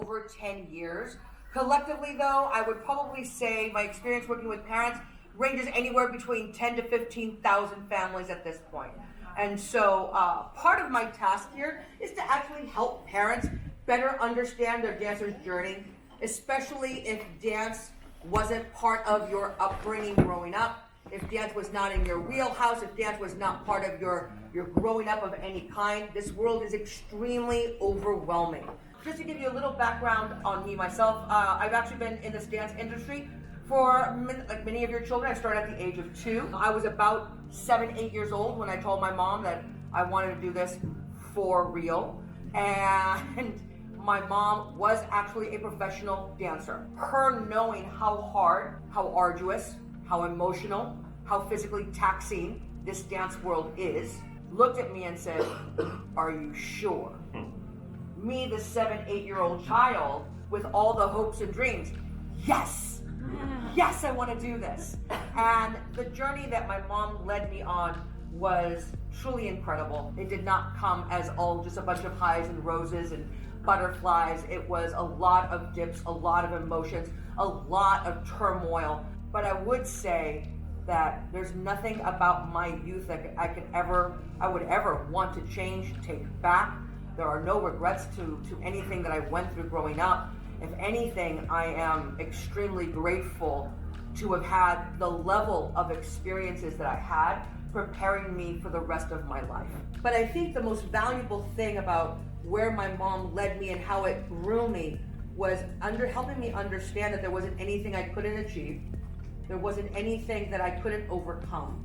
over 10 years. Collectively though, I would probably say my experience working with parents ranges anywhere between 10 to 15,000 families at this point. And so part of my task here is to actually help parents better understand their dancer's journey, especially if dance wasn't part of your upbringing growing up, if dance was not in your wheelhouse, if dance was not part of your growing up of any kind. This world is extremely overwhelming. Just to give you a little background on me, myself, I've actually been in this dance industry for, like many of your children. I started at the age of 2. I was about 7, 8 years old when I told my mom that I wanted to do this for real. And my mom was actually a professional dancer. Her knowing how hard, how arduous, how emotional, how physically taxing this dance world is, looked at me and said, "Are you sure?" Me, the 7, 8-year-old child with all the hopes and dreams, yes, I want to do this. And the journey that my mom led me on was truly incredible. It did not come as all just a bunch of highs and roses and butterflies. It was a lot of dips, a lot of emotions, a lot of turmoil. But I would say that there's nothing about my youth that I would ever want to change, take back. There are no regrets to anything that I went through growing up. If anything, I am extremely grateful to have had the level of experiences that I had preparing me for the rest of my life. But I think the most valuable thing about where my mom led me and how it grew me was helping me understand that there wasn't anything I couldn't achieve. There wasn't anything that I couldn't overcome.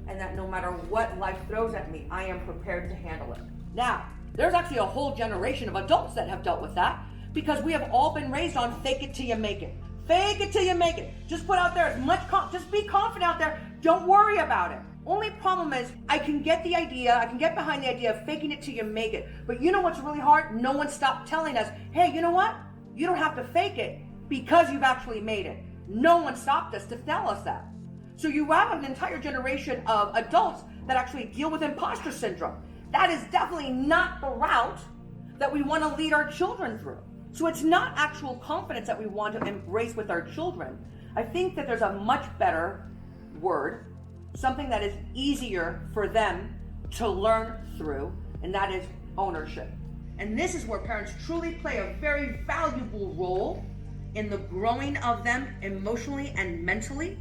And that no matter what life throws at me, I am prepared to handle it. Now, there's actually a whole generation of adults that have dealt with that, because we have all been raised on fake it till you make it. Fake it till you make it. Just put out there as much, just be confident out there. Don't worry about it. Only problem is, I can get behind the idea of faking it till you make it. But you know what's really hard? No one stopped telling us, hey, you know what? You don't have to fake it because you've actually made it. No one stopped us to tell us that. So you have an entire generation of adults that actually deal with imposter syndrome. That is definitely not the route that we want to lead our children through. So it's not actual confidence that we want to embrace with our children. I think that there's a much better word, something that is easier for them to learn through, and that is ownership. And this is where parents truly play a very valuable role in the growing of them emotionally and mentally,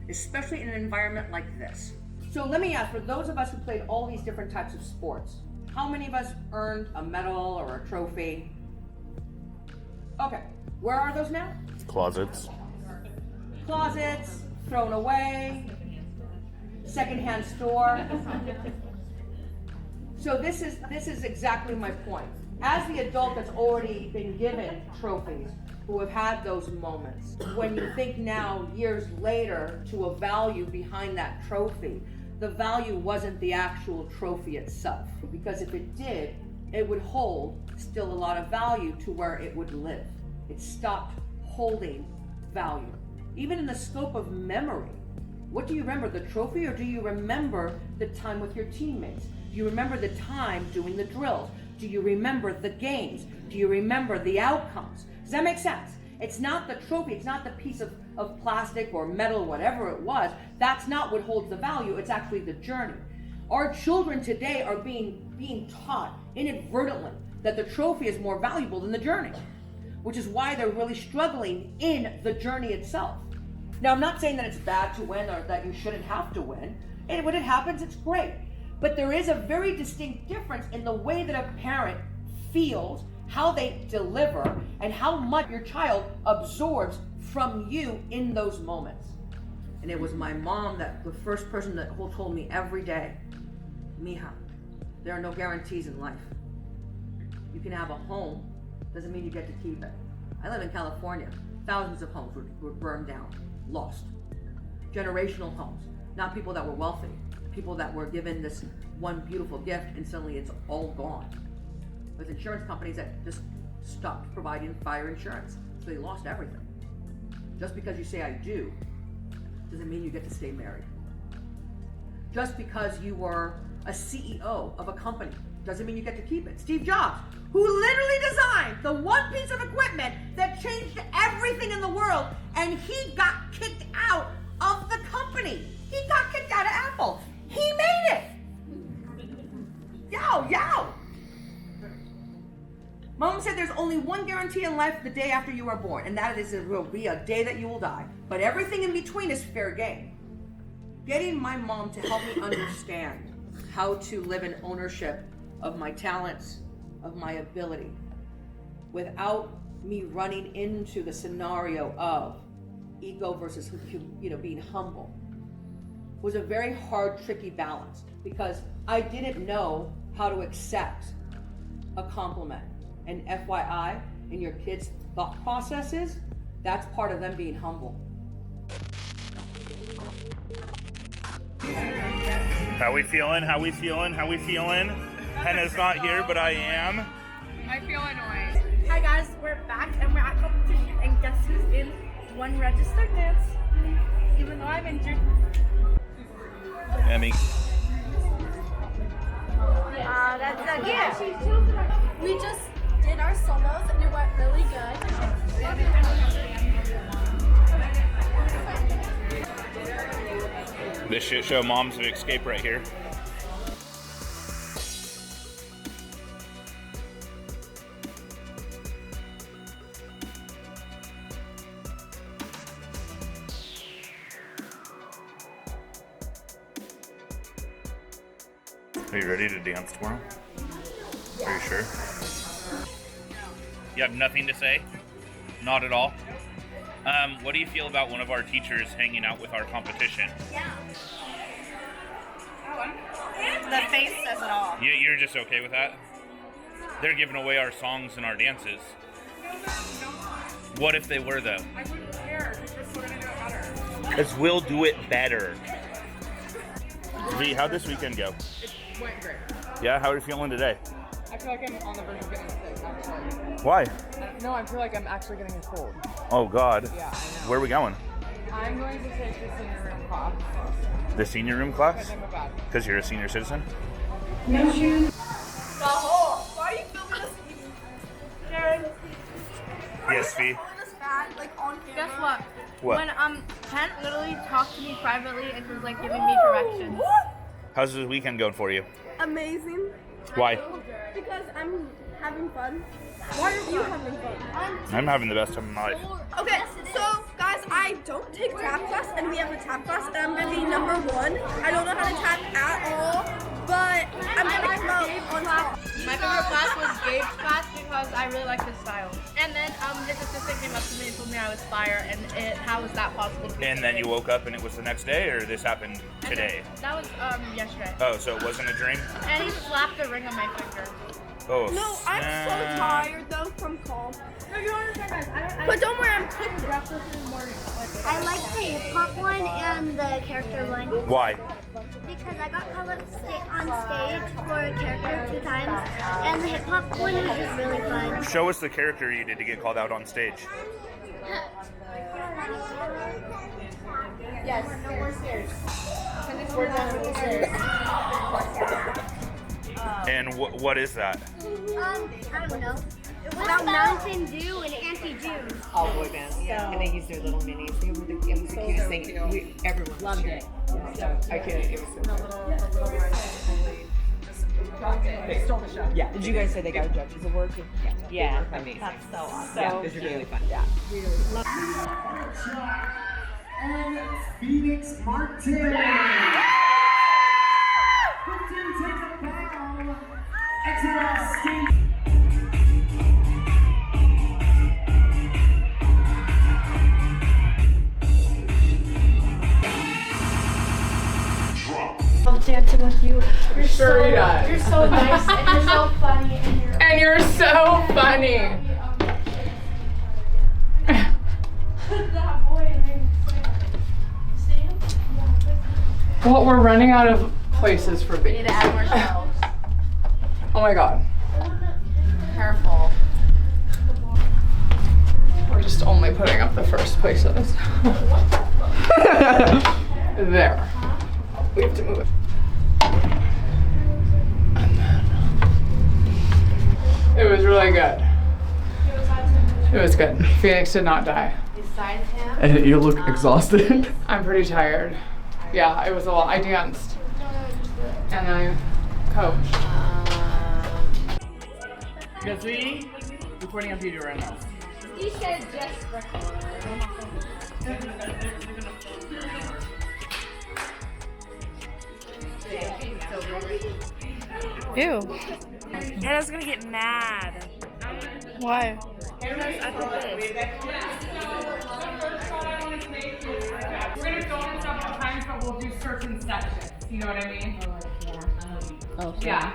especially in an environment like this. So let me ask, for those of us who played all these different types of sports, how many of us earned a medal or a trophy? Okay, where are those now? Closets, thrown away, secondhand store. So this is exactly my point. As the adult that's already been given trophies, who have had those moments, when you think now, years later, to a value behind that trophy, the value wasn't the actual trophy itself. Because if it did, it would hold still a lot of value to where it would live. It stopped holding value. Even in the scope of memory, what do you remember, the trophy, or do you remember the time with your teammates? Do you remember the time doing the drills? Do you remember the games? Do you remember the outcomes? Does that make sense? It's not the trophy, it's not the piece of plastic or metal, whatever it was. That's not what holds the value, it's actually the journey. Our children today are being taught inadvertently that the trophy is more valuable than the journey, which is why they're really struggling in the journey itself. Now, I'm not saying that it's bad to win or that you shouldn't have to win. And when it happens, it's great. But there is a very distinct difference in the way that a parent feels, how they deliver, and how much your child absorbs from you in those moments. And it was my mom that the first person that told me every day, Mija, there are no guarantees in life. You can have a home, doesn't mean you get to keep it. I live in California. Thousands of homes were burned down, lost. Generational homes, not people that were wealthy, people that were given this one beautiful gift and suddenly it's all gone. There's insurance companies that just stopped providing fire insurance, so they lost everything. Just because you say I do, doesn't mean you get to stay married. Just because you were a CEO of a company, doesn't mean you get to keep it. Steve Jobs, who literally designed the one piece of equipment experiment that changed everything in the world, and he got kicked out of the company. He got kicked out of Apple. He made it. Yo. Mom said there's only one guarantee in life the day after you are born, and that is it will be a day that you will die. But everything in between is fair game. Getting my mom to help me understand how to live in ownership of my talents, of my ability, without me running into the scenario of ego versus being humble, was a very hard, tricky balance, because I didn't know how to accept a compliment. And FYI, in your kids' thought processes, that's part of them being humble. How we feeling? Henna's not here, but I am. I feel annoyed. Hi guys, we're back and we're at competition, and guess who's in one registered dance? Even though I'm injured. Emmy. That's good. We just did our solos and it went really good. This shit show moms of Xcape right here. Are you ready to dance tomorrow? Are you sure? You have nothing to say? Not at all? What do you feel about one of our teachers hanging out with our competition? Yeah. The face says it all. You're just okay with that? They're giving away our songs and our dances. What if they were, though? I wouldn't care, because we're going to do it better. Because we'll do it better. V, how'd this weekend go? It went great. Yeah, how are you feeling today? I feel like I'm on the verge of getting sick, actually. Why? No, I feel like I'm actually getting a cold. Oh, God. Yeah, I know. Where are we going? I'm going to take the senior room class. The senior room class? Because I'm a bad. Because you're a senior citizen? No shoes. Why are you filming us? Karen. Yes, V. Guess what? What? When Kent literally talked to me privately and was like giving me directions. How's the weekend going for you? Amazing. Why? Because I'm having fun. Why are you having fun? I'm having the best time of my life. Okay, so guys, I don't take tap class, and we have a tap class, and I'm gonna be number 1. I don't know how to tap at all, but I'm gonna come out on top. My favorite class was Gabe's class because I really like his style. And then his assistant came up to me and told me I was fire, and how was that possible? And then you woke up and it was the next day, or this happened today? That was yesterday. Oh, so it wasn't a dream? And he slapped a ring on my finger. Oh, No, I'm so tired though from call. No, you don't understand, guys. But don't worry, I'm quick. I like the hip-hop one and the character one Why? because I got called up on stage for a character 2 times, and the hip-hop one was just really fun. Show us the character you did to get called out on stage. Yes. No more stairs. We're done with the stairs. And what is that? I don't know. It was about Mountain Dew and Anti-Jews. All boy band, and they used their little minis. It was the cutest thing. Everyone loved it. So I couldn't. It was They stole the show. Yeah. Did you guys say they got judges award too? Yeah. Amazing. That's so awesome. Yeah, this is really fun. Yeah. And Phoenix Martin. Clifton take a bow. Xtra stage. I'm dancing with you. You're sure he does. You're so nice and you're so funny And you're so funny. Well, we're running out of places for babies. We need to add more shelves. Oh my god. Careful. We're just only putting up the first places. There. We have to move it. And then it was really good. It was good. Phoenix did not die. Besides him. And you look exhausted. I'm pretty tired. Yeah, it was a lot. I danced. And I coached. Because we recording a video right now. He said just Ew. Hannah's gonna get mad. Why? We're gonna film several times, but we'll do certain sections. You know what I mean? Oh, sorry. Yeah.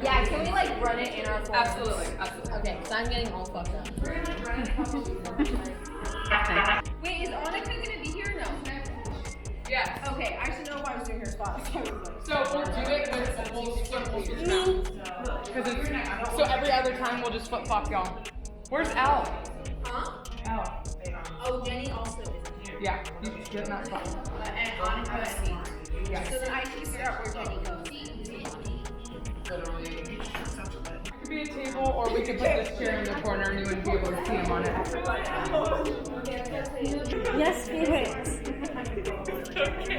Yeah, can we like run it in our form? Absolutely. Okay, because I'm getting all fucked up. Wait, is Anika gonna be here or no? Yes. Okay, I should know if I was doing her spot. So we'll do it with we'll switch around. So every other time we'll just flip flop y'all. Where's Al? Huh? Al. Oh, Jenny also is here. Yeah, you just get in that spot. And Anika is here. Yeah. So then I can start where Jenny goes. It could be a table, or we could put this chair in the corner and you wouldn't be able to see him on it. Yes, Phoenix.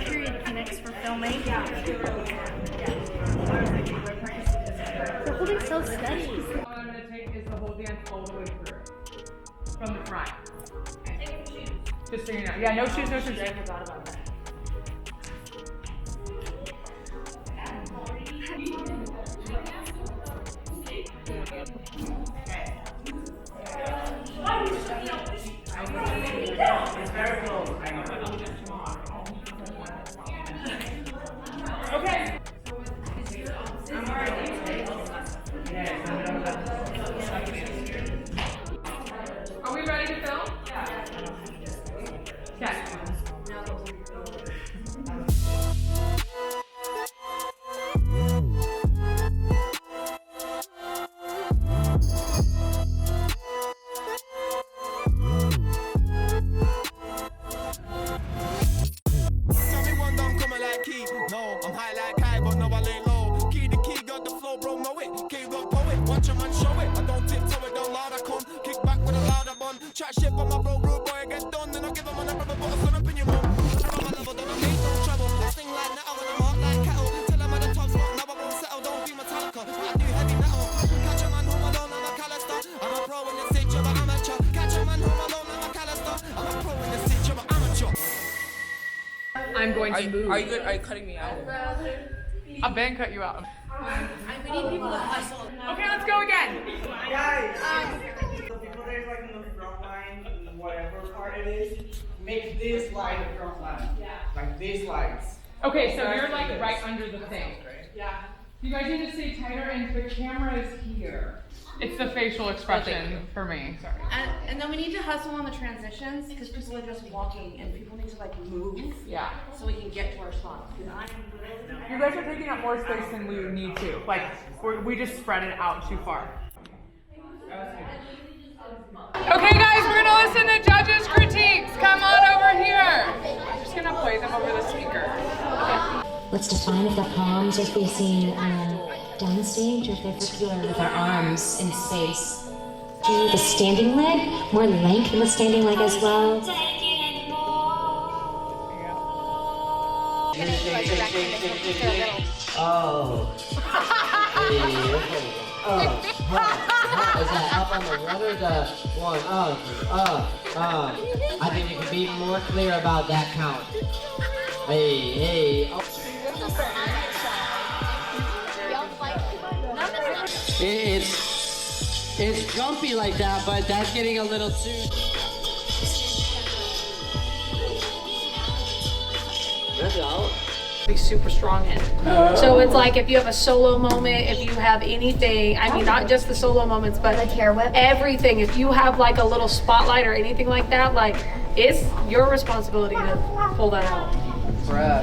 Period, Phoenix, for filming. They're holding so steady. All I'm going to take is the whole dance all the way through. From the front. Just so you know. Yeah, no shoes, no shoes. I forgot about that. Okay. Are we ready to film? Yeah. Okay. I'm going to move. Are you good? Are you cutting me out? I'll Ben cut you out. We need people to hustle. Okay, let's go again. Guys, the people that is like in the front line, whatever part it is, make this line the front line. Yeah. Like these lines. Okay, so you're like right under the thing. Yeah. You guys need to stay tighter, and the camera is here. It's the facial expression for me. Sorry. And then we need to hustle on the transitions because people are just walking and people need to like move. Yeah. So we can get to our spots. You guys are taking up more space than we need to. Like, we just spread it out too far. Okay, guys, we're gonna listen to judges' critiques. Come on over here. I'm just gonna play them over the speaker. Okay. Let's define if the palms are facing down the stage or if they're circular with our arms in space. Do the standing leg, more length in the standing leg as well. Oh. Is that up on the one or the one? I think you can be more clear about that count. Hey. Oh. It's jumpy like that, but that's getting a little too. Let's go. Be super strong in. So it's like if you have a solo moment, if you have anything, I mean not just the solo moments, but Like hair whip. everything. If you have like a little spotlight or anything like that, like it's your responsibility to pull that out.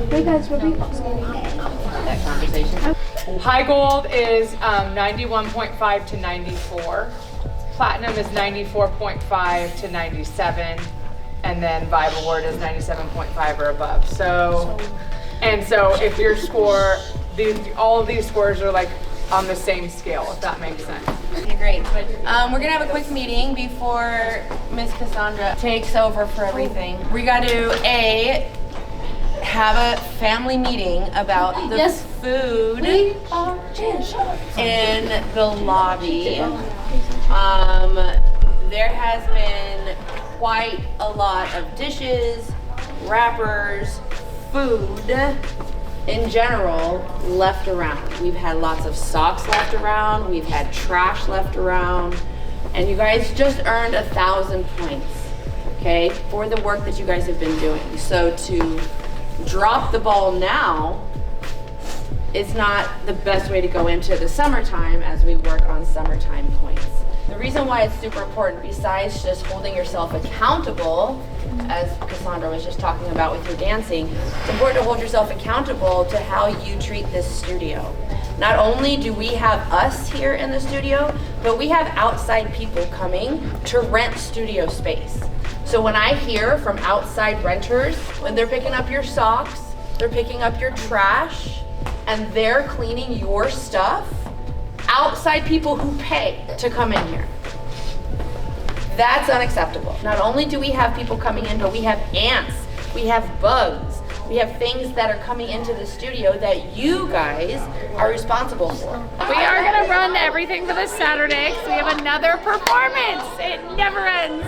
Hey guys, we'll be That conversation. High gold is 91.5 to 94. Platinum is 94.5 to 97. And then Vibe Award is 97.5 or above. So if your score, all of these scores are like on the same scale, if that makes sense. Okay, great. We're gonna have a quick meeting before Miss Kasondra takes over for everything. We got to have a family meeting about the food in the lobby. There has been quite a lot of dishes, wrappers, food in general left around. We've had lots of socks left around, we've had trash left around, and you guys just earned 1,000 points, okay, for the work that you guys have been doing. So to drop the ball now is not the best way to go into the summertime as we work on summertime points. The reason why it's super important, besides just holding yourself accountable, as Kasondra was just talking about with your dancing, it's important to hold yourself accountable to how you treat this studio. Not only do we have us here in the studio, but we have outside people coming to rent studio space. So when I hear from outside renters, when they're picking up your socks, they're picking up your trash, and they're cleaning your stuff, outside people who pay to come in here. That's unacceptable. Not only do we have people coming in, but we have ants, we have bugs, we have things that are coming into the studio that you guys are responsible for. We are gonna run everything for this Saturday because we have another performance. It never ends.